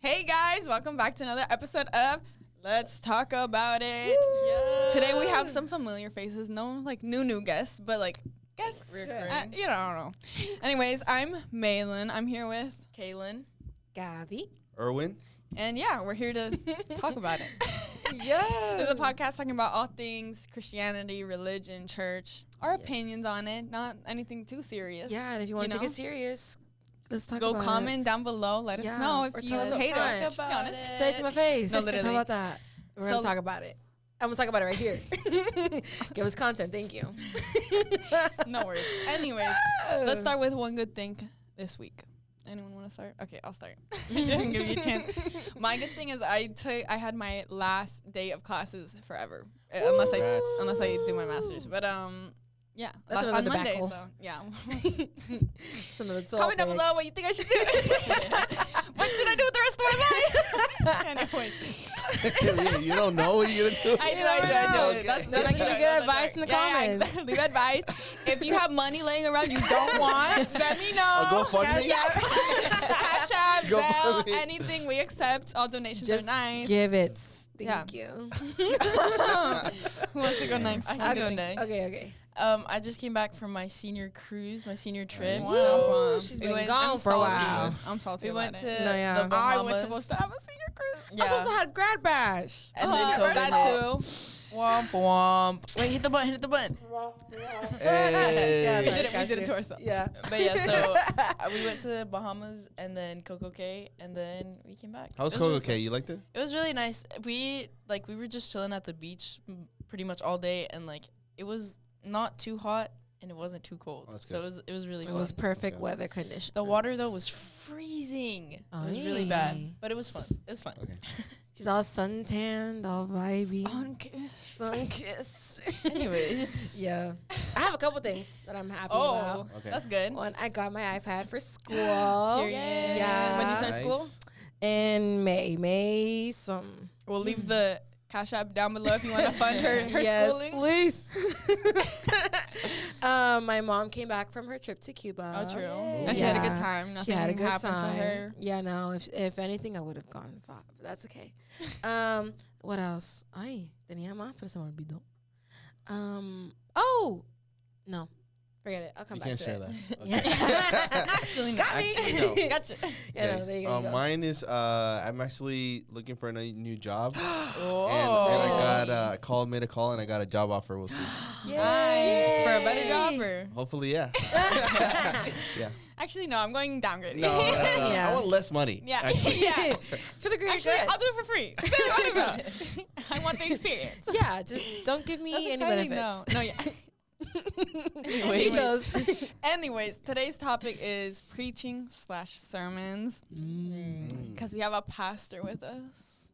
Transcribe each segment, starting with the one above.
Hey guys, welcome back to another episode of Let's Talk About It. Yeah. Today we have some familiar faces, no like new guests, but like guests, I don't know. Anyways, I'm Malin. I'm here with Kaylin, Gabby, Erwin, and yeah, we're here to talk about it. Yeah, This is a podcast talking about all things Christianity, religion, church, our opinions on it, not anything too serious. Yeah, and if you want to take it serious, let's talk Go about comment it. down below. Let us know if you hate us. To be honest. Say it to my face. No, literally. How about that? We're going to talk about it. I'm going to talk about it right here. Give us content. Thank you. No worries. Anyways, let's start with one good thing this week. Anyone want to start? Okay, I'll start. Didn't give you a chance. My good thing is I had my last day of classes forever, unless I do my master's. But yeah, that's on Monday. So yeah. Comment down below what you think I should do. What should I do with the rest of my life? Anyway. You don't know what you're gonna do. I do. Okay. That's give good advice in the comments. Yeah, leave advice. If you have money laying around you don't want, let me know. I'll go fund me. Cash App, Zelle, anything we accept. All donations Just are nice. give it. Thank you. Who wants to go next? I'll go next. Okay. I just came back from my senior cruise, my senior trip. Wow. So She's been gone for a while. I'm salty. We went to it. the Bahamas. I was supposed to have a senior cruise. Yeah. I also had grad bash. And then COVID that hit. too. Womp womp. Wait, hit the button. Hey. We did it to ourselves. Yeah. But yeah, so we went to Bahamas and then Coco Cay and then we came back. How's Coco Cay? You liked it? It was really nice. We were just chilling at the beach pretty much all day, and like it was not too hot and it wasn't too cold. That's so good. it was really fun. It was perfect weather conditions. The water though was freezing. It was really bad, but it was fun. It was fun. Okay. She's all suntanned, all vibey. Sun-kissed. Anyways. Yeah. I have a couple things that I'm happy about. Okay. That's good. One, I got my iPad for school. Period. Yeah. When you start Nice. school, In May some. we'll leave the Cash App down below if you want to fund her Yes, schooling. please. My mom came back from her trip to Cuba. Oh, true. Yay. And she had a good time. Nothing She had a good happened time. to her. Yeah, no. If anything, I would have gone far, but that's okay. What else? Ay, tenía más, pero se me olvidó. Oh, no. Forget it. I'll come You back can't to share it. that. Actually, no. Actually, no. Gotcha. Yeah, no, there you go. Mine is I'm actually looking for a new job, Oh. and I made a call, and I got a job offer. We'll see. Nice. For a better job or? Hopefully, yeah. Yeah. Actually, no. I'm going downgrading. No. Yeah. I want less money. Yeah. Actually. Yeah. For the greater Actually, good. I'll do it for free. I want the experience. Yeah, just don't give me That's any exciting, benefits. though. No, yeah. Anyways, today's topic is preaching/sermons because we have a pastor with us.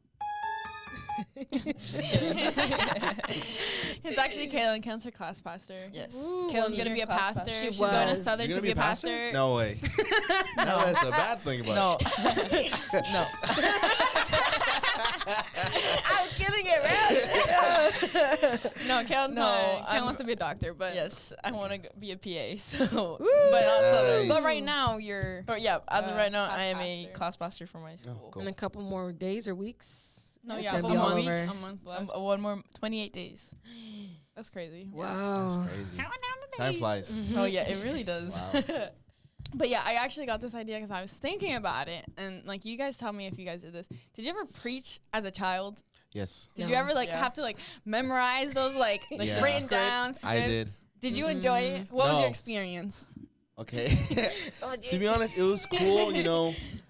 It's actually Kaylin. Kaylin her class pastor. Yes. Kaylin's going to be a Class pastor. She She's going to was. Southern You're to gonna be a pastor. No way. No, that's a bad thing about it. No. I'm kidding it, No, Kaylin No, wants to be a doctor, but Yes, I want to be a PA. So, but not Southern. but right now you're. But yeah, as of right now, class I am pastor. a class pastor for my school. cool. In a couple more days or weeks. No, it's yeah, gonna a be all month, over. a month left. One more, 28 days. That's crazy. Wow. That's crazy. Time flies. Oh yeah, it really does. Wow. But yeah, I actually got this idea because I was thinking about it, and like, you guys tell me if you guys did this. Did you ever preach as a child? Yes. Did No. you ever Yeah. have to memorize those Yeah. written down? I did. Did you enjoy it? What was No. your experience? Okay. To be honest, it was cool,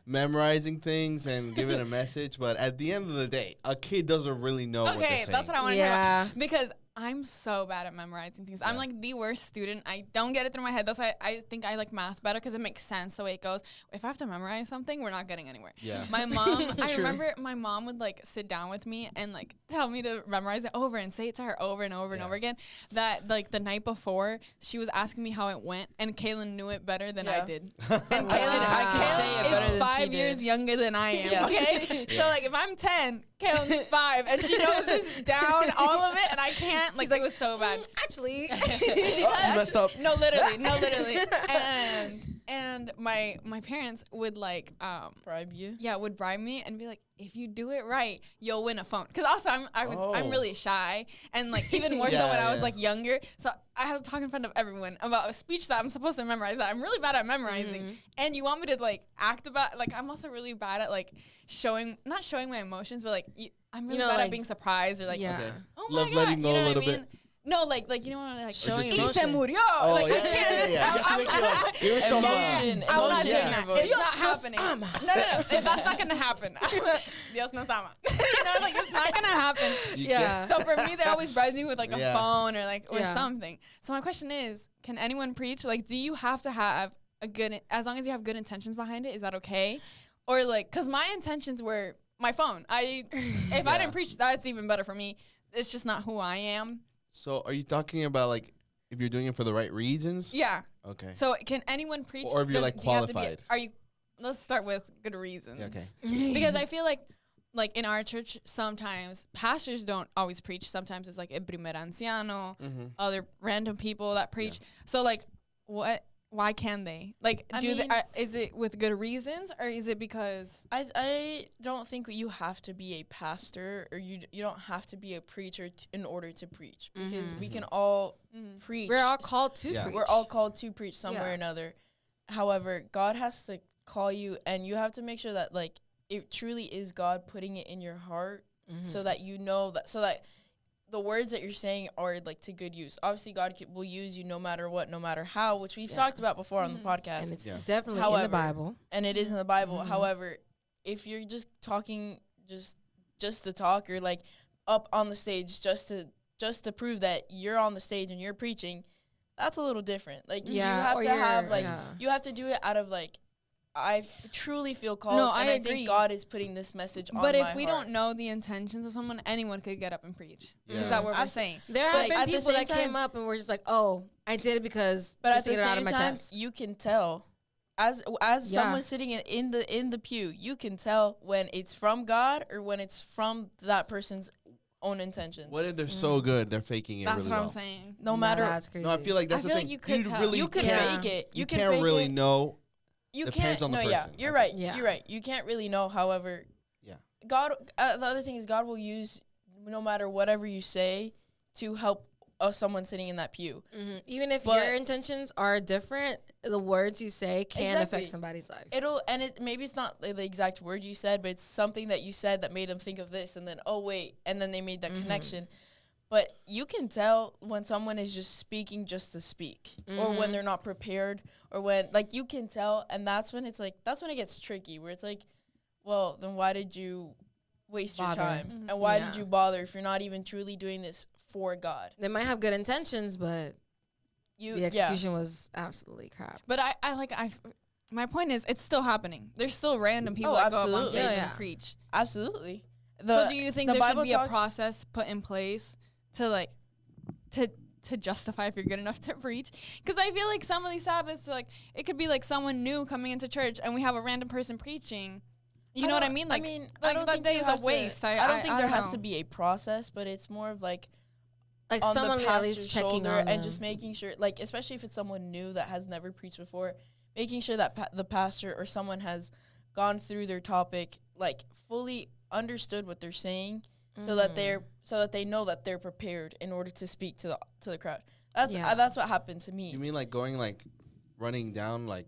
memorizing things and giving a message. But at the end of the day, a kid doesn't really know what they're Okay, saying. that's what I want to Yeah. hear about. Because I'm so bad at memorizing things. I'm like the worst student. I don't get it through my head. That's why I think I like math better because it makes sense the way it goes. If I have to memorize something, we're not getting anywhere. Yeah. My mom, I True. remember my mom would sit down with me and tell me to memorize it over and say it to her over and over and Yeah. over again. That the night before, she was asking me how it went, and Kaylin knew it better than I Yeah. did. And Kaylin, I can say it better is than she 5 years did. younger than I am. Yeah. Okay, so if I'm 10, Kaylin's 5, and she knows this down all of it, and I can't. It was so bad. Actually. Oh, you messed up. No, literally. And my parents would like Bribe you? yeah, would bribe me and be like, if you do it right, you'll win a phone. Because also I'm Oh. really shy, and like even more so Yeah, when I was yeah. like younger. So I have to talk in front of everyone about a speech that I'm supposed to memorize. That I'm really bad at memorizing, and you want me to like act about like I'm also really bad at like not showing my emotions, but like I'm really bad like, at being surprised or like yeah. Okay. oh my Love God, letting you go know a what I little mean? No, like you know like Showing just- y se emotion. murió. Oh, like, yeah, I can't. yeah. You have to make it give it some Emotion. I'm not Emotion doing in that. your voice. It's not happening. No. That's not gonna happen. Dios nos ama. You know, like it's not gonna happen. You Yeah. So for me, they always bribe me with like a Yeah. phone or like with Yeah. something. So my question is, can anyone preach? Like, do you have to have a good, as long as you have good intentions behind it, is that okay? Or like, cause my intentions were my phone. If I didn't preach, that's even better for me. It's just not who I am. So are you talking about like if you're doing it for the right reasons? Yeah. Okay. So can anyone preach? Or if you're, like, do you have to qualified. are you? Let's start with good reasons. Yeah, okay. Because I feel like in our church, sometimes pastors don't always preach. Sometimes it's like el primer anciano, other random people that preach. So like, what? Why can they? Like, I do they? mean- Is it with good reasons, or is it because? I don't think you have to be a pastor or you don't have to be a preacher in order to preach, because we can all preach. We're all called to Yeah. preach. We're all called to preach somewhere Yeah. or another. However, God has to call you, and you have to make sure that like it truly is God putting it in your heart, so that you know that, so that the words that you're saying are like to good use. Obviously, God will use you no matter what, no matter how, which we've talked about before on the podcast, And it's Yeah. definitely in However, the Bible. and it is in the Bible. However, if you're just talking just to talk, or like up on the stage just to prove that you're on the stage and you're preaching, that's a little different. Like you have or to have you're- like yeah. you have to do it out of like truly feel called. No, and I I agree. think God is putting this message on But my if we heart. don't know the intentions of someone, anyone could get up and preach. Yeah. Is that what we're Abs- saying? There have Like, been at the people same that came time- up and were just like, "Oh, I did it because But just at to the get it out same of my time, chest." you can tell, as Yeah. someone sitting in the pew, you can tell when it's from God or when it's from that person's own intentions. What if they're so good they're faking it That's really what well? I'm saying. No matter, That's crazy. No, I feel like that's I the feel thing. like you could tell. really you can can't, fake it. You can can't fake really it. know. You Depends can't. on the No, yeah, person. you're Okay. right. Yeah. You're right. You can't really know. However, Yeah. God. The other thing is God will use no matter whatever you say to help someone sitting in that pew. Even if But- your intentions are different, the words you say can Exactly. affect somebody's life. Maybe it's not the exact word you said, but it's something that you said that made them think of this, and then oh wait, and then they made that connection. But you can tell when someone is just speaking just to speak, or when they're not prepared, or when like you can tell, and that's when it's like that's when it gets tricky, where it's like, well, then why did you waste Bother. your time, and why did Yeah. you bother if you're not even truly doing this for God? They might have good intentions, but You the execution was absolutely crap. But my point is, it's still happening. There's still random people Oh, that go up on absolutely. stage Yeah. and preach. absolutely. So do you think the there Bible should be a talks- process put in place to like to justify if you're good enough to preach? Because I feel like some of these Sabbaths, like it could be like someone new coming into church and we have a random person preaching. You know what I mean? Like, I like don't that think day you is a have to- waste. I don't think there don't has know. to be a process, but it's more of like Like on someone the at pastor's least checking shoulder on and them. just making sure, like especially if it's someone new that has never preached before, making sure that the pastor or someone has gone through their topic, like fully understood what they're saying, so that they know that they're prepared in order to speak to the crowd. That's what happened to me. You mean like going like running down like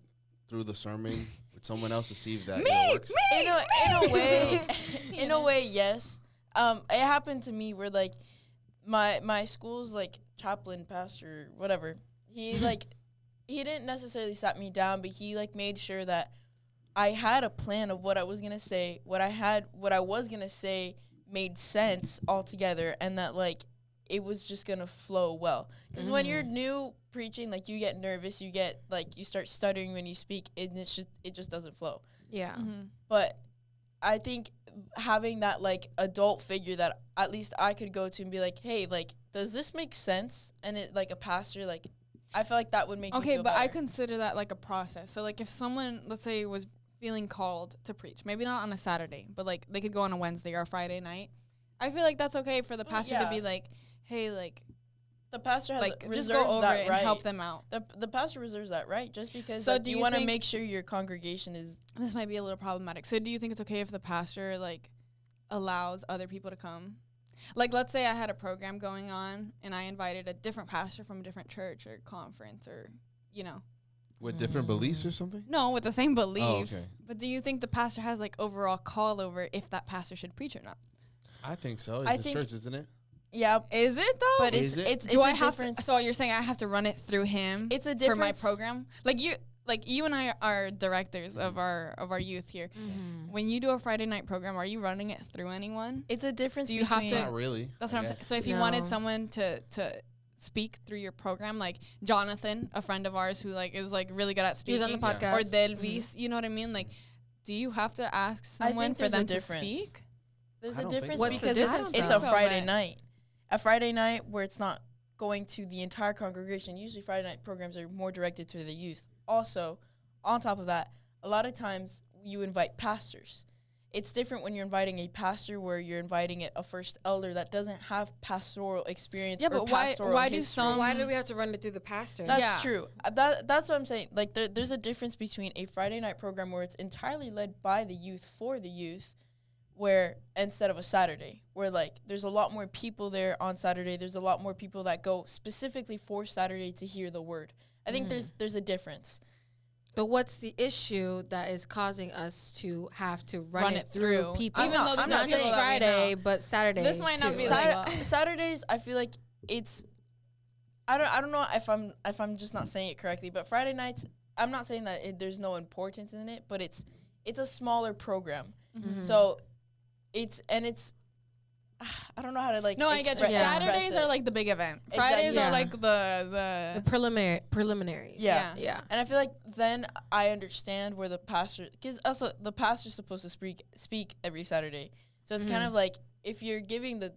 through the sermon with someone else to see if that works? In a way, yes. It happened to me where like my school's like chaplain, pastor, whatever. He like he didn't necessarily sat me down, but he like made sure that I had a plan of what I was gonna say, what I was gonna say made sense altogether, and that like it was just gonna flow well. Because when you're new preaching, like you get nervous, you start stuttering when you speak, and it just doesn't flow. Yeah. But I think having that like adult figure that at least I could go to and be like, hey, like, does this make sense? And it like a pastor, like, I feel like that would make me Okay, feel but I better. consider that like a process. So like if someone, let's say, was feeling called to preach, maybe not on a Saturday, but like they could go on a Wednesday or a Friday night. I feel like that's okay for the pastor to yeah. be like, hey, like, The pastor has Like, reserves just go over that it and right. help them out. The pastor reserves that right, just because So like, do you you want to think- make sure your congregation is. This might be a little problematic. So do you think it's okay if the pastor, like, allows other people to come? Like, let's say I had a program going on and I invited a different pastor from a different church or conference or, you know. With different beliefs or something? No, with the same beliefs. okay. But do you think the pastor has, like, overall call over if that pastor should preach or not? I think so. I It's a think- church, isn't it? Yeah, Is it, though? but Is it's it? it's do it's I a have difference. to, so you're saying I have to run it through him It's a for difference my program? Like, you and I are directors of our youth here. When you do a Friday night program, are you running it through anyone? It's a difference. Do you have between, to- Not really. That's I what I'm saying. guess. So if you wanted No. someone to speak through your program, like Jonathan, a friend of ours who like is like really good at He speaking, was on the Yeah. podcast. or Delvis, you know what I mean? Like, do you have to ask I someone think for there's a them to difference. speak? There's I a don't think difference so. What's the because difference, it's though? a Friday but- night. A Friday night where it's not going to the entire congregation. Usually Friday night programs are more directed to the youth. Also, on top of that, a lot of times you invite pastors. It's different when you're inviting a pastor where you're inviting a first elder that doesn't have pastoral experience. Yeah, or but why- pastoral why do history. some- Why do we have to run it through the pastor? That's Yeah. true. That's what I'm saying. Like there's a difference between a Friday night program where it's entirely led by the youth for the youth, where instead of a Saturday, where like there's a lot more people there on Saturday. There's a lot more people that go specifically for Saturday to hear the word. I think there's a difference. But what's the issue that is causing us to have to run, Run it it through through. people? Even though these not are just people that we Friday, know. but Saturday. This might not too. be Like, like- Saturdays, I feel like it's. I don't know if I'm just not saying it correctly, but Friday nights. I'm not saying that there's no importance in it, but it's a smaller program, so it's. I don't know how to like. No, I get you. Yeah. Saturdays express are it. like the big event. Exactly. Fridays Yeah. are like the the preliminaries. Yeah. Yeah. And I feel like then I understand where the pastor, because also the pastor's supposed to speak every Saturday, so it's kind of like if you're giving the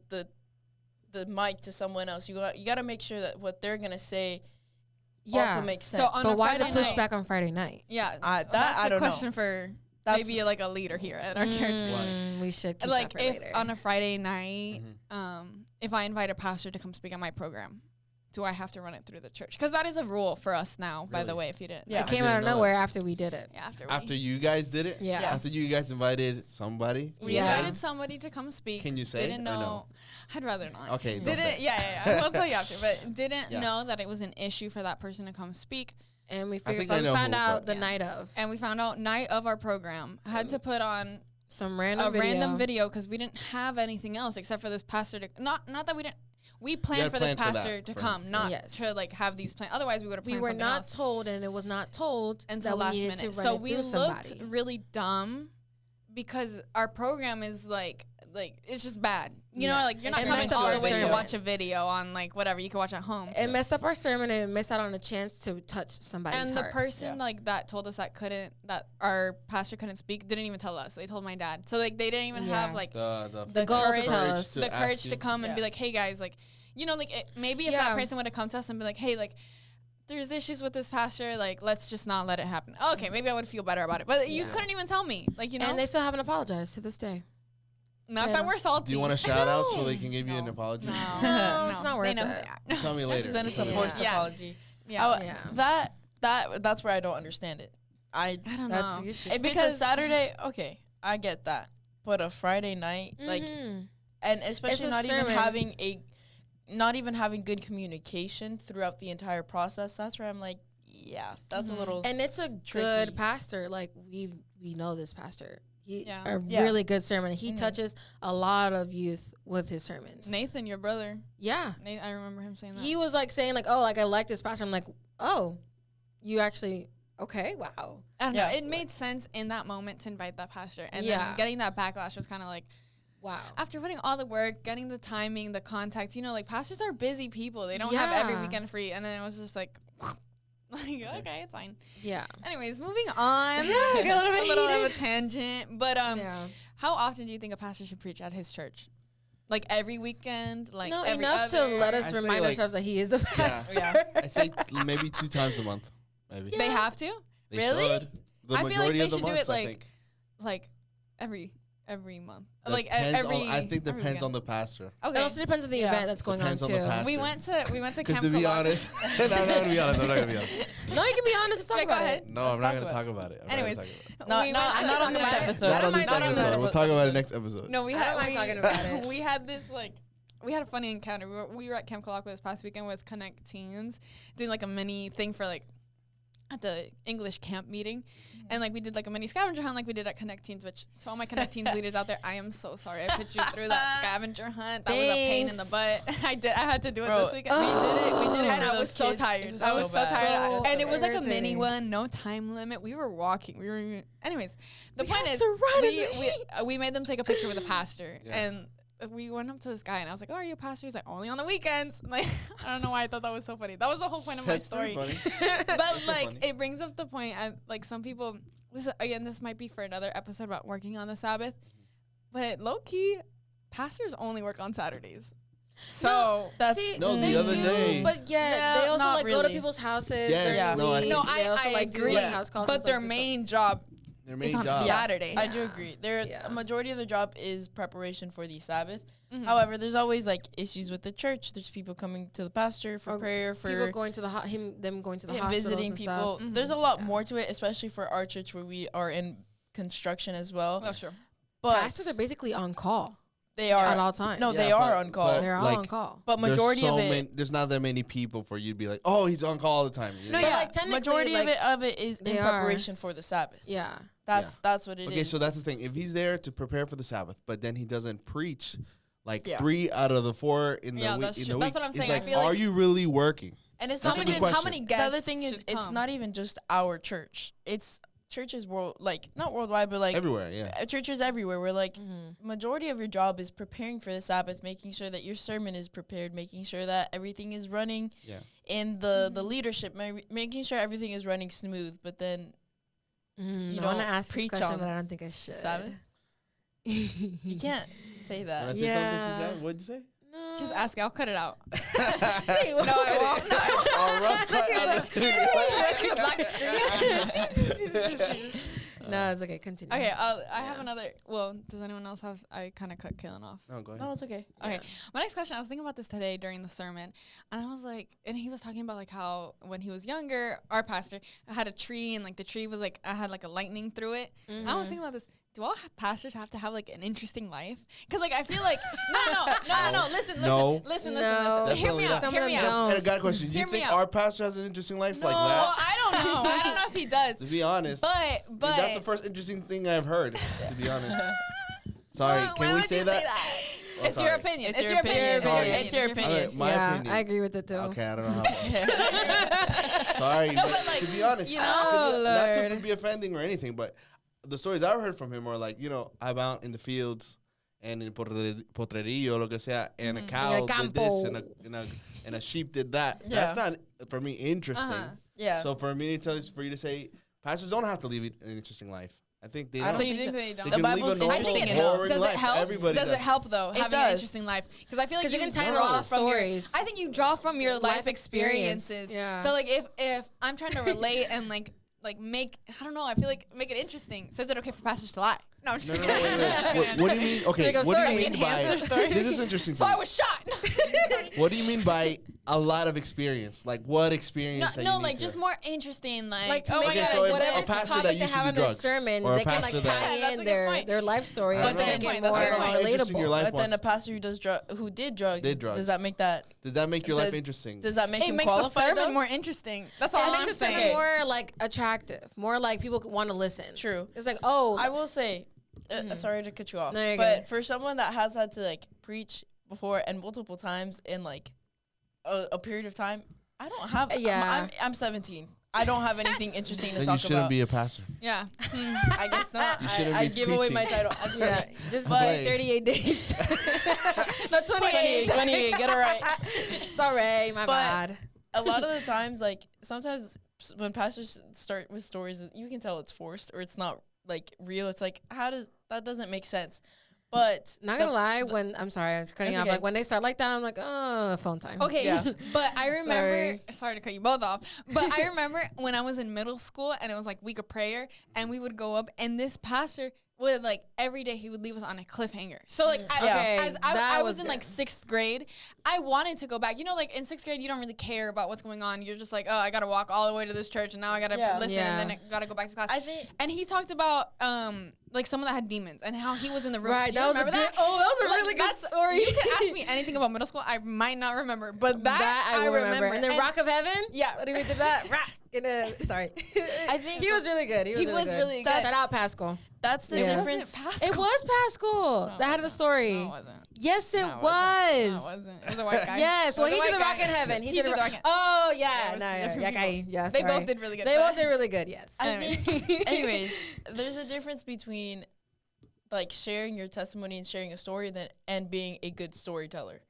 mic to someone else, you got to make sure that what they're gonna say also makes sense. So on But a why the Friday night- pushback on Friday night? yeah. That That's I a don't know. question for That's- maybe like a leader here at our church. We should keep Like that for if later. on a Friday night, if I invite a pastor to come speak at my program, do I have to run it through the church? Because that is a rule for us now, by the Really? way, if you didn't. Yeah. it came I out of didn't know nowhere after we did it. Yeah, After you guys did it? Yeah. Yeah. After you guys invited somebody? We Yeah. invited somebody to come speak. Can you say Didn't it or know. no? I'd rather not. Okay, don't Didn't. say it. Yeah. I'll tell you after. But didn't Yeah. know that it was an issue for that person to come speak. And we think figured I we know found who, out but- the Yeah. night of And we found out night of our program had to put on some a random video. random video because we didn't have anything else except for this pastor to not that we didn't. We planned had for this planned for pastor that, to for- come, not Yes. to like have these plans. Otherwise, we would have We planned were something not else told, and it was not told until that last we needed minute. to run So it we through looked somebody. really dumb because our program is like it's just bad. You know, Yeah. like you're not It coming messed all up the our way to sermon. watch a video on like whatever you can watch at home. It messed up our sermon and missed out on a chance to touch somebody's And the heart. person like that told us that our pastor couldn't speak didn't even tell us. They told my dad. So like they didn't even Yeah. have like The goal to courage, tell us. the ask courage to you. come and Yeah. be like, hey guys, like you know, like maybe if Yeah. that person would have come to us and be like, hey, like there's issues with this pastor, like let's just not let it happen. Okay, maybe I would feel better about it. But you Yeah. couldn't even tell me, like you know, And they still haven't apologized to this day. not yeah. that we're salty. Do you want a shout out so know. they can give you an No. apology? No, it's not worth They know it. who they are. Tell me later. Then it's a Tell me forced later. Yeah. apology. Yeah, Yeah. That's where I don't understand it. I don't That's know. the issue. If it's a Because- Saturday, okay, I get that. But a Friday night, like, Mhm. and especially a not even sermon. having good communication throughout the entire process. That's where I'm like, yeah, that's a little. And it's a tricky. good pastor. Like we know this pastor. He Yeah. a Yeah. really good sermon. He touches a lot of youth with his sermons. Nathan, your brother. Yeah. I remember him saying that. He was like saying like, oh, like I like this pastor. I'm like, oh, you actually okay? Wow. I don't Yeah. know. It made sense in that moment to invite that pastor, and Yeah. then getting that backlash was kind of like. Wow. After putting all the work, getting the timing, the contacts, you know, like pastors are busy people. They don't have every Yeah. weekend free. And then it was just like, okay, it's fine. Yeah. Anyways, moving on. Yeah, got a little a little heated. of a tangent. But Yeah. how often do you think a pastor should preach at his church? Like every weekend? Like No, every enough other? to let us I say, remind like- ourselves that he is the pastor. I say maybe 2 times a month. Maybe. They have to? They Really? should. The I feel like majority they of the should do months, it, I like, think. Like every every month. I think depends on the pastor. Okay. It also depends on the event that's going on Depends on too. the pastor. We went to Because Camp to be Kalak. honest, I'm not gonna be honest. No, you can be honest. Let's talk Yeah, go about ahead. it. No, I'm not gonna talk about it. Anyways, Not we not on this episode. Not on this Not on this episode. We'll talk about it next episode. No, we I had don't like talking about it. we had this we had a funny encounter. We were at Camp Kalak this past weekend with Connect Teens, doing like a mini thing for like at the English camp meeting, and like we did like a mini scavenger hunt like we did at Connect Teens. Which to all my Connect Teens leaders out there, I am so sorry I put you through that scavenger hunt. That was a pain in the butt. I had to do it this weekend. We did it. And for I those was so kids. tired. It was I was so bad. tired. So And it was like a mini irritating. one, no time limit. We were walking. Anyways, the point had is, to run in we made them take a picture with the pastor, Yeah. and we went up to this guy, and I was like, "Oh, are you a pastor?" He's like, "Only on the weekends." I'm like, I don't know why I thought that was so funny. That was the whole point of my That's pretty story. funny. But That's like, funny. it brings up the point. Like some people, this might be for another episode about working on the Sabbath, but low key, pastors only work on Saturdays. So That's See, No, the they other do, day- but Yeah, they also not like go to really. people's houses. Yes, their no, I week, think- no, they also I like do, agree. like, house calls and But their stuff, main job Their is main on job. Saturday. I do agree. Yeah. A majority of the job is preparation for the Sabbath. Mhm. However, there's always like issues with the church. There's people coming to the pastor for Or prayer, people for going to them going to the him hospitals visiting and people. stuff. There's a lot Yeah. more to it, especially for our church where we are in construction as well. Oh, sure. But Pastors are basically on call they are at all times. no, Yeah, they are but- on call. but- they're all like, on call. But majority there's of so it, many, there's not that many people for you to be like, oh, he's on call all the time. You no, know? But, yeah, like, technically, majority like, of it is in they are. preparation for the Sabbath. Yeah. That's what it is. Okay, so that's the thing. If he's there to prepare for the Sabbath, but then he doesn't preach, like Yeah. 3 out of the 4 in the Yeah, week. that's in true. the That's week, what I'm it's saying. I Like, feel are like- you really working? and it's That's not a even good how question. many the guests. other thing is should it's come? not even just our church. It's churches not worldwide, but like Everywhere, yeah. churches everywhere. Where like Mm-hmm. majority of your job is preparing for the Sabbath, making sure that your sermon is prepared, making sure that everything is running Yeah. in the leadership, making sure everything is running smooth. But then Mm, You I want to don't ask this preach question, on but I don't think I should. Sabbath? You can't say When I that. say Yeah. something from that, what'd you say? No. Just ask. I'll cut it out. No, I didn't. A rough cut. No, it's okay. Continue. Okay, I have another. Well, does anyone else have? I kind of cut Kaylin off. No, go ahead. No, it's okay. Okay, my next question. I was thinking about this today during the sermon, and I was like, and he was talking about like how when he was younger, our pastor had a tree, and like the tree was like I had like a lightning through it. And I was thinking about this. Do all pastors have to have like an interesting life? Because like I feel like no. Listen. No. Hear me Definitely out. not. Some Hear of me them out. don't. And I got a question. Do you Hear me think out. our pastor has an interesting life like Well, that? I don't know. I don't know if he does. To be honest. But That's the first interesting thing I've heard, to be honest. Sorry, can we say that? Oh, it's your sorry. opinion. It's It's your your opinion. opinion. It's your It's your opinion. opinion. My yeah, opinion. I agree with it too. Okay, I don't know how. Sorry, No, but, but, like, to be honest, you know- not Lord. to be offending or anything, but the stories I've heard from him are like, I'm out in the fields and in potrerillo, lo que sea, and a cow did this and a sheep did that. Yeah. That's not for me interesting. Uh-huh. Yeah. So for you to say pastors don't have to live an interesting life. I think they I don't. So don't you think think so. they They don't? The can Bible's live a normal, interesting it enough. boring Does life. it help? Everybody Does it help though? It Having does. an interesting life, because I feel like 'Cause you can tie it draw all from your- stories. I think you draw from your life experience. experiences. Yeah. So like if I'm trying to relate and like make I don't know, I feel like make it interesting. So is it okay for pastors to lie? No, I'm just No, no, kidding. wait. What do you mean? Okay, There goes what do you stories. mean by Enhance their stories. this is interesting. So to me. I was shot. What do you mean by a lot of experience? Like what experience? that you no, need like to- just more interesting. Like to oh make my Okay, it god, so I if did a this. pastor topic that they used to have do in their drugs, sermon, or a they can like pastor that- tie That's a in good their point. their life story I and don't make know. it That's more a good I don't know how interesting your relatable. life But then was. a pastor who did drugs, Did drugs. does that make that your life Does- interesting? does that make It him makes the qualified sermon though? more interesting. That's all It I'm makes the saying. sermon more like attractive, more like people want to listen. True. It's like, oh, I will say, sorry to cut you off, No, you're but good. for someone that has had to like preach before and multiple times in like a period of time, I don't have. Yeah. I'm 17. I don't have anything interesting to Then talk you shouldn't about. be a pastor. Yeah. I guess not. You shouldn't I be give away my preaching. title. I'm yeah, sorry. just But- like 38 days. No, 28. 28, get it right. Sorry, my But- bad. A lot of the times, like sometimes when pastors start with stories, you can tell it's forced or it's not like real. It's like that doesn't make sense. But Not gonna lie, when I'm sorry, I was cutting It's off. okay. Like when they start like that, I'm like, oh, phone time. Okay, Yeah. but I remember. Sorry to cut you both off, but I remember when I was in middle school and it was like week of prayer, and we would go up, and this pastor would like every day he would leave us on a cliffhanger. So like Okay, as that I was was in good. like 6th grade, I wanted to go back. You know, like in 6th grade, you don't really care about what's going on. You're just like, oh, I gotta walk all the way to this church, and now I gotta listen, Yeah. and then I gotta go back to class. I think And he talked about like someone that had demons and how he was in the room. Right, Do you that was a remember good. that? Oh, that was a Like, really good that's- story. You can ask me anything about middle school, I might not remember, but that I will remember. And then Rock of Heaven. Yeah. What did we did that? Rock. Sorry. I think he was really good. He was really good. good. Shout out Pascal. that's the Yeah. difference. It was Pascal No, that had it the story. No, it wasn't. Yes, it No, it was. wasn't. No, it wasn't. It was a white guy. Yes, It well, was he a did the white Rock guy. in Heaven. He did the Rock. Oh, Yeah, yeah. it was No, different yeah, people. yeah, They sorry. both did really good. They but- both did really good, yes. I Anyways. think, anyways, there's a difference between like sharing your testimony and sharing a story and being a good storyteller.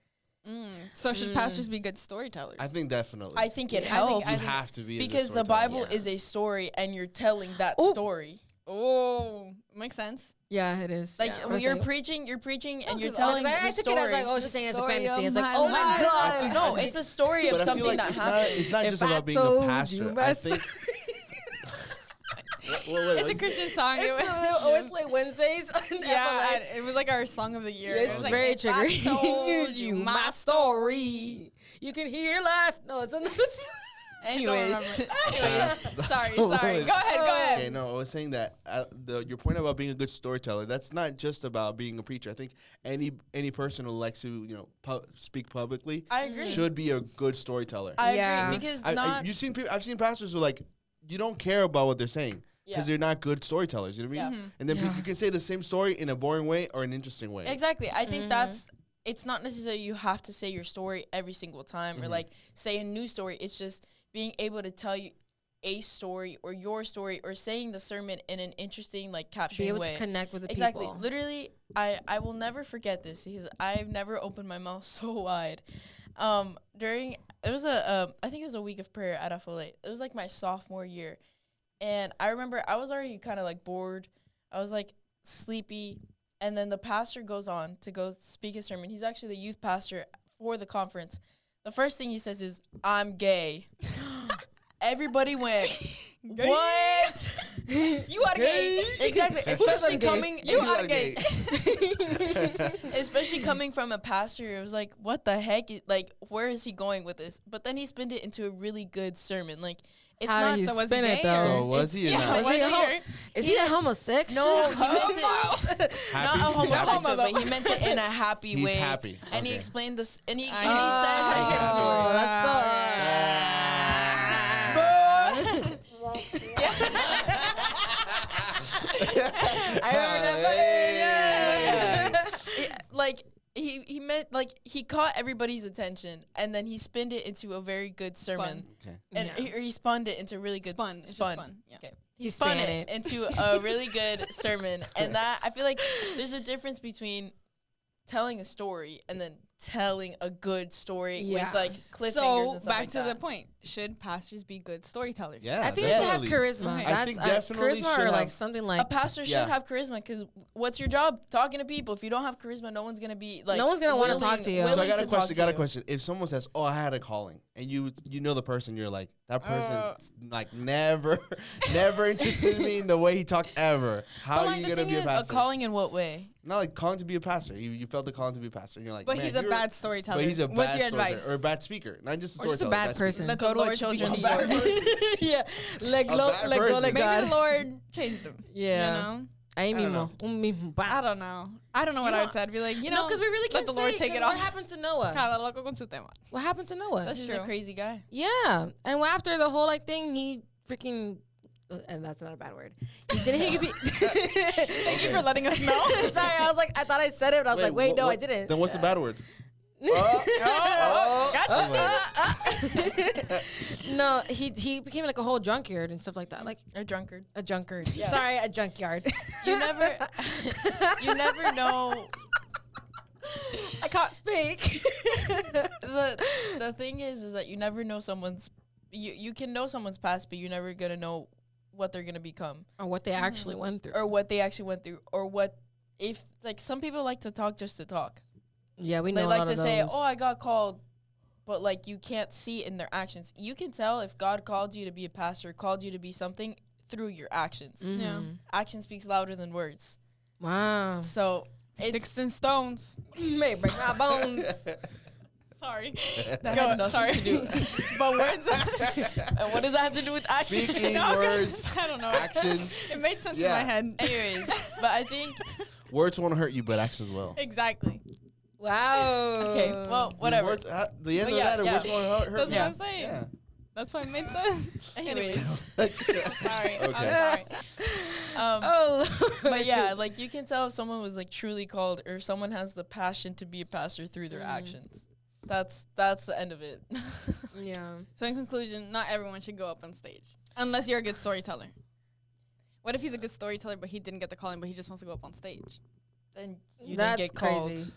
So should pastors be good storytellers? I think definitely. I think it Yeah, helps you have to be a good because the storyteller. Bible is a story and you're telling that Oh. story. Oh, makes sense. Yeah, it is. Like yeah. when you're preaching and you're telling I the took story. it as like, oh, she's saying it's a story fantasy. of It's like, my oh my life. god. No, it's a story of But I feel something like that it's happened. It's not If just I about being a told you pastor. I my think. Wait, It's a Christian song. It's, they always play Wednesdays. Yeah, it was like our song of the year. Yeah, It it's was like, very if I triggering. told you my story. You can hear laugh. No, it's another song. Anyways, Sorry. Don't Go ahead. Go ahead. Okay, no, I was saying that your point about being a good storyteller, that's not just about being a preacher. I think any person who likes to speak publicly I agree. should be a good storyteller. I Yeah. agree because I've seen pastors who you don't care about what they're saying because Yeah. they're not good storytellers. You know what I mean? Mm-hmm. And then Yeah. you can say the same story in a boring way or an interesting way. Exactly. I think it's not necessarily you have to say your story every single time or like say a new story. It's just being able to tell you a story or your story or saying the sermon in an interesting, like capturing Be able way. to connect with the Exactly. people. Literally, I will never forget this because I've never opened my mouth so wide. It was I think it was a week of prayer at FLA. It was like my sophomore year. And I remember I was already kind of like bored. I was like sleepy. And then the pastor goes on to go speak his sermon. He's actually the youth pastor for the conference. The first thing he says is, "I'm gay." Everybody went, "What?" You are gay. Exactly. Especially gay? coming. You are gay. Especially coming from a pastor, it was like, what the heck? Like, where is he going with this? But then he spun it into a really good sermon. Like, it's How not did he so was spin he it gay though? So was he or Yeah, not? Was he a Was he homo? Is he a homosexual? No, he meant it not a homosexual, Homo, but he meant it in a happy He's way. happy. And he Okay. explained this, and he said, Oh, that's I remember that. like he meant like he caught everybody's attention, and then he spinned it into a very good sermon. Okay. And he spun it into really good Spun. It's just spun. Yeah. Okay. He spun span it it. into a really good sermon, and that I feel like there's a difference between telling a story and then telling a good story Yeah. with like cliffhangers So and stuff back like to that. the point: should pastors be good storytellers? Yeah. I think they should have definitely. charisma. Okay. I That's think definitely charisma should or like have- something A like pastor should Yeah. have charisma because what's your job? Talking to people. If you don't have charisma, no one's gonna be like. No one's gonna wanna talk to you. So I willing got a to talk question. to Got a you. question. If someone says, "Oh, I had a calling," and you know the person, you're like, that person like never interested in me in the way he talked ever. How But, are like, you the gonna thing be a is, a pastor? A calling in what way? Not like calling to be a pastor. You felt the calling to be a pastor, and you're like, But man, he's a you're- bad storyteller. But he's a What's bad your storyteller advice? or a bad speaker, not just a or just a storyteller, bad speaker. person. Let Go the to a Lord speak children's to you. story. yeah, let A go, bad let go, person. let Maybe God. the Lord changed him. Yeah. You know? Ahí don't mismo, un mismo. I don't know. I don't know what I would say. I'd be like, you know, No, because we really let can't the Lord say, take 'cause it what off. happened to Noah? Cada loco con su tema. What happened to Noah? That's He's true. a crazy guy. Yeah, and after the whole like thing, he freaking, and that's not a bad word. He be. Thank you for letting us know. Sorry, I was like, I thought I said it, but I was like, wait, what- no, I what- didn't. Then what's the bad word? No, he became like a whole junkyard and stuff like that, like A drunkard. a junkyard. Yeah. Sorry, a junkyard. You never, you never know. I can't speak. The thing is that you never know someone's. You can know someone's past, but you're never gonna know what they're gonna become Or what they actually went through. or what they actually went through or what if like some people like to talk just to talk. Yeah, we know They a like lot to of say, those. "Oh, I got called," but like you can't see it in their actions. You can tell if God called you to be a pastor, called you to be something through your actions. Mhm. Yeah. Action speaks louder than words. Wow. So Sticks and stones. May break my bones. Sorry. that had nothing to do. But words. And what does that have to do with action? Speaking No, words, I don't know. actions. It made sense Yeah. in my head. Anyways, but I think Words won't hurt you, but actions will. Exactly. Wow. okay. Well, whatever. Words, the end But of yeah, that, yeah. words won't hurt That's you. what I'm saying. Yeah. That's why it made sense. Anyways, I'm sorry. Okay. I'm sorry. Oh. but yeah, like you can tell if someone was like truly called or someone has the passion to be a pastor through their actions. That's the end of it. Yeah. So in conclusion, not everyone should go up on stage unless you're a good storyteller. What if he's a good storyteller, but he didn't get the calling, but he just wants to go up on stage? Then you That's didn't get called. crazy.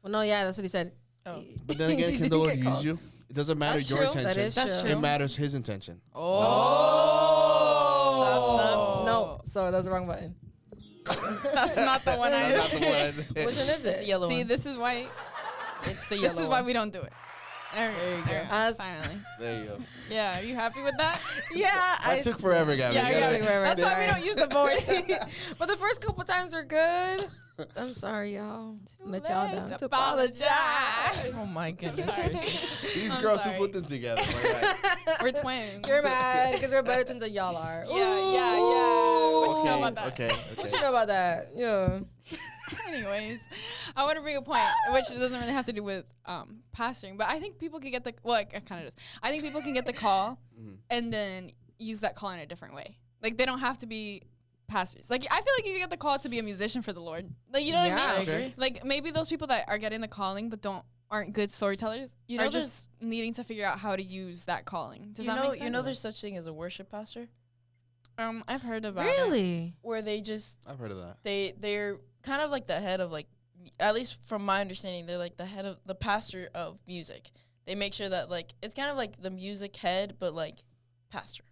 Well, no, yeah, that's what he said. Oh. But then again, He can didn't the Lord get use called. you? It doesn't matter That's your true. intention. That is That's true. true. It matters his intention. Snaps. No, sorry, that's the wrong button. That's not the one I That's not the one I Which did. one is It's a it? yellow See, one. this is why. It's the yellow This is why we don't do it. There you go. Finally. There you go. Yeah, are you happy with that? Yeah, That took forever, Gabby. Yeah, You yeah. gotta- took forever. That's why we don't use the board. But the first couple times are good. I'm sorry, y'all. Let y'all down. To apologize. Oh my goodness gracious. These I'm girls sorry. who put them together. My God. We're twins. You're mad because we're better twins than y'all are. Yeah. What you know about that? Okay. What you know about that? Yeah. Anyways, I want to bring a point, which doesn't really have to do with pastoring, but I think people can get the it kind of does. I think people can get the call and then use that call in a different way. Like they don't have to be pastors. Like I feel like you can get the call to be a musician for the Lord. Like you know what I Yeah. mean? I agree. Like maybe those people that are getting the calling but aren't good storytellers You know are just needing to figure out how to use that calling. Does You that know, make sense? you know there's such thing as a worship pastor I've heard about it. Really? where they just I've heard of that. they're kind of like the head of like, at least from my understanding, they're like the head of the pastor of music. They make sure that like it's kind of like the music head but like pastor.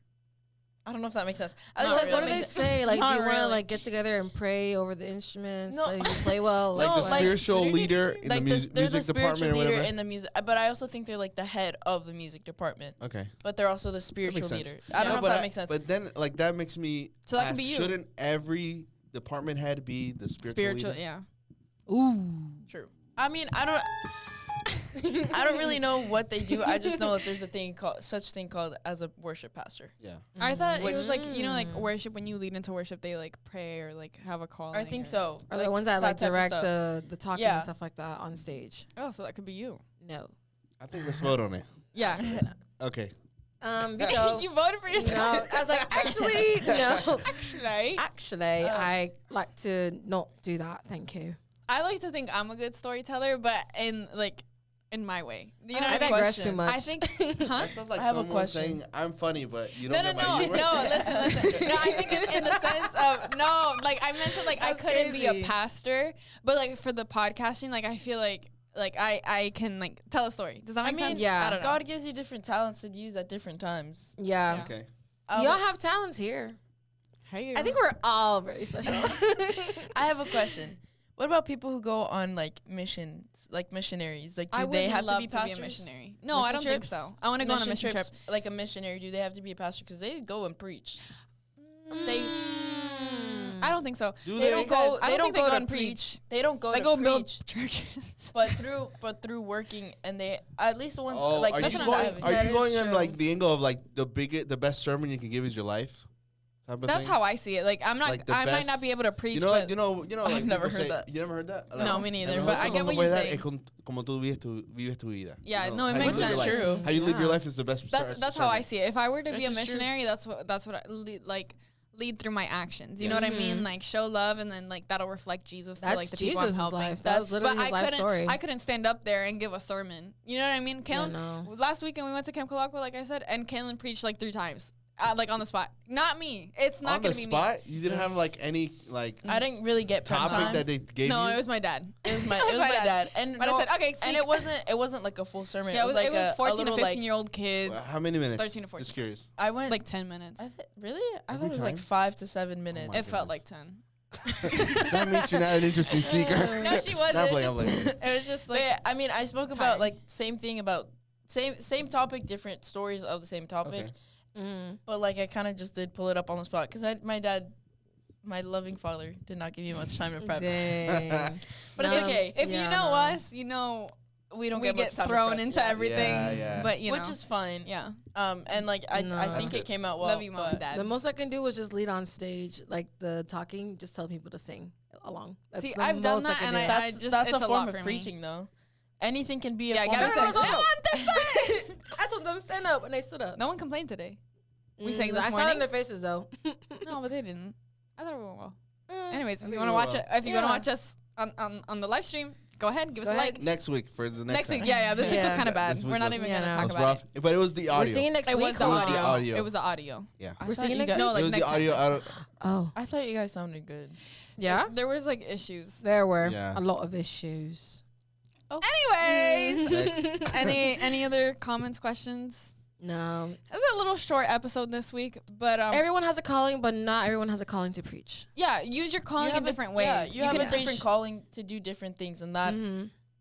I don't know if that makes sense. At least Not that's What what do it they makes say? Like, do Not you want to really. like get together and pray over the instruments? No. Like, you play well. Like No, the like- spiritual leader in like the they're the music spiritual department or leader whatever. in the music, but I also think they're like the head of the music department. Okay. But they're also the spiritual sense. leader. I don't know if but that makes sense. But then, like, that makes me. So that could ask, be you. Shouldn't every department head be the spiritual leader? yeah. Ooh. True. I mean, I don't really know what they do. I just know that there's such thing called as a worship pastor. Yeah. I thought it Which- was like, you know, like worship, when you lead into worship, they like pray or like have a call. I think so. Are the ones that like type of direct stuff. the talking Yeah. and stuff like that on stage? Oh, so that could be you. No. I think let's vote on it. Yeah. Okay. Vito. You voted for No, yourself. I was like, actually, no. Right? Actually, I like to not do that. Thank you. I like to think I'm a good storyteller, but in my way. You know I what I mean? digress question. too much. I think, huh? That sounds like I have a someone question. saying, I'm funny, but you No, don't no, get my humor. listen. No, I think in the sense of, no, like I meant to, like, I That's couldn't be crazy. a pastor, but like for the podcasting, like I feel like I can like tell a story. Does that I make mean, sense? yeah. I don't know. God gives you different talents to use at different times. Yeah. Okay. Y'all have talents here. Hey, I think we're all very special. I have a question. What about people who go on like missions, like missionaries? Like, do I they would have love to be pastors? a missionary. No, I Mission don't trips? think so. I want to go on a mission trip. trips, like a missionary. Do they have to be a pastor? Because they go and preach. They I don't think so. Do they don't go. I They don't don't think go they go to and preach. They don't go They to go preach. build churches. But through working, and they at least the ones Oh, like are that's you what I'm going? saying. Are That you is going in true. like the angle of like the best sermon you can give is your life? Type of That's thing? how I see it. Like I'm not. Like the I might best- not be able to preach. You know, but like, you know. I've Like never people heard say- that. You never heard that? No, me neither, Never but heard I that? get what Como you're puedes dar saying. es como tú vives tu vida. Yeah, You know, no, it how you makes live your sense. life. True. How you live your Yeah. life is the best. That's how I see it. If I were to be a That's just true. missionary, that's what I lead through my actions. You know what I mean? Like show love, and then like that'll reflect Jesus to That's like the people I'm Jesus' helping. life. That was literally But his life story. I couldn't stand up there and give a sermon. You know what I mean? Kaylin, no. last weekend we went to Camp Calacqua, like I said, and Kaylin preached like 3 times. Like on the spot. Not me. It's not On the gonna be spot, you didn't have like any like I didn't really get prep topic time. that they gave me. No, you. it was my dad. It was my dad. And But I said, okay, and speak. it wasn't like a full sermon. Yeah, it was like it was a 14 to little, 15-year-old kids. How many minutes? 13 to 14. Just curious. I went Like 10 minutes. really? I Every thought it was like time? 5 to 7 minutes. my It felt goodness. like 10. That means you're not an interesting speaker. No, she wasn't. Not It was playing, I'm just, playing. it was just like, But yeah, I mean, I spoke tired. about like same thing about same topic, different stories of the same topic. Okay. Mm. But like I kind of just did pull it up on the spot because my dad my loving father did not give me much time to prep. Dang. But it's okay. If you know us, you know We don't we get get much time to thrown prep. into Yeah. everything. Yeah. But you know, Which is fine. yeah. And like I No. think That's it came out well. Love you, mom and but dad. The most I can do was just lead on stage, like the talking, just tell people to sing along. That's See, the I've done most that, can and do. I That's just that's it's a a lot form of for me. preaching though. Anything can be a Yeah, form Gabby of said, preaching. "Come on this side." I told them stand up, and they stood up. No one complained today. We sang this I saw it morning. in their faces though. No, but they didn't. I thought it went well. Eh. Anyways, I if you think want it to went watch it, if you want to Yeah. watch us on the live stream, go ahead, give us Go a ahead. like. Next week for the Next time. week, yeah, this week was Yeah. kind of bad. This week We're not was- even Yeah, gonna no. talk It was about rough, but it was the We're audio. seeing next it. It week. was the It was the audio. audio. It was the audio. Yeah. I We're thought singing you next guys- No, It like was the next audio. time. I don't, Oh, I thought you guys sounded good. yeah. There was like issues. There were Yeah. a lot of issues. Anyways, Next. any other comments, questions? No, This is a little short episode this week, but everyone has a calling, but not everyone has a calling to preach. yeah, use your calling in different ways. Yeah, you have can a different preach. calling to do different things, and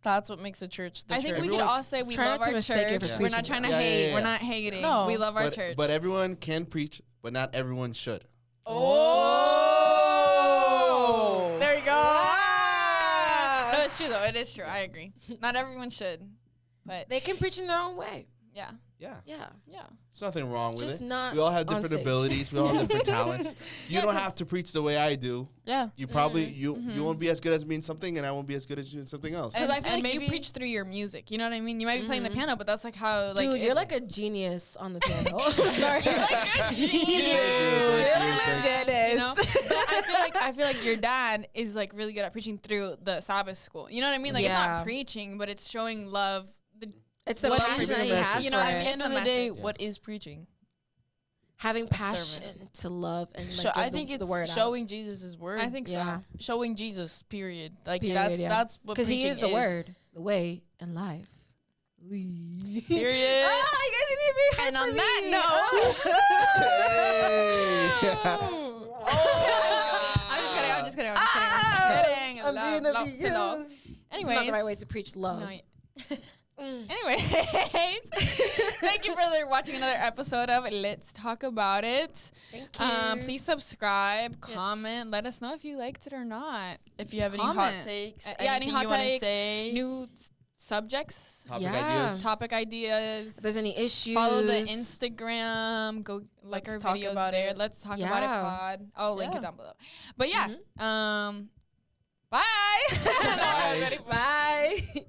that's what makes a church the I church. think we could Everyone- all say we Try love not to our mistake it church. for We're not preaching. trying to Yeah, hate. yeah, yeah. We're not hating. No. We love our church. but everyone can preach, but not everyone should. Oh, there you go. Ah. No, it's true though. It is true. I agree. Not everyone should, but They can preach in their own way. yeah, Yeah. Yeah, yeah. There's nothing wrong with just it. not. We all have on different stage. abilities. We all have different talents. You Yeah, don't 'cause- have to preach the way I do. yeah. You probably you won't be as good as me in something, and I won't be as good as you in something else. Because I feel and like you maybe- preach through your music. You know what I mean? You might be playing the piano, but that's like how like Dude, it- you're like a genius on the piano. Sorry, You're like a genius. You know? But I feel like your dad is like really good at preaching through the Sabbath school. You know what I mean? Like it's Yeah. not preaching, but it's showing love. It's the What passion is that he the has message? You for know, it. at At the end of the It's a day, message. what is preaching? Having servant. passion to love and like, So give I think the it's word out. showing Jesus' word. I think Yeah, so. showing Jesus. Period. Like Period, yeah. that's what because preaching he is the word, the way, and life. Period. Ah, you guys need to be And on hyper that me. Hey. I'm just kidding. I'm just kidding. I'm Love, being love, abused. love. It's Anyways, not the right way to preach love. No, anyways, thank you for watching another episode of Let's Talk About It. Thank you. Please subscribe, Yes. comment, let us know if you liked it or not. If you have any Comment. hot takes, Yeah, any anything hot you want to takes, say, New subjects, Topic Yeah. ideas. topic if ideas. there's any issues, Follow the Instagram. Go like Let's our talk videos about there. it. Let's talk Yeah. about it pod. I'll link Yeah. it down below. But yeah, Mhm. bye. Bye. Bye.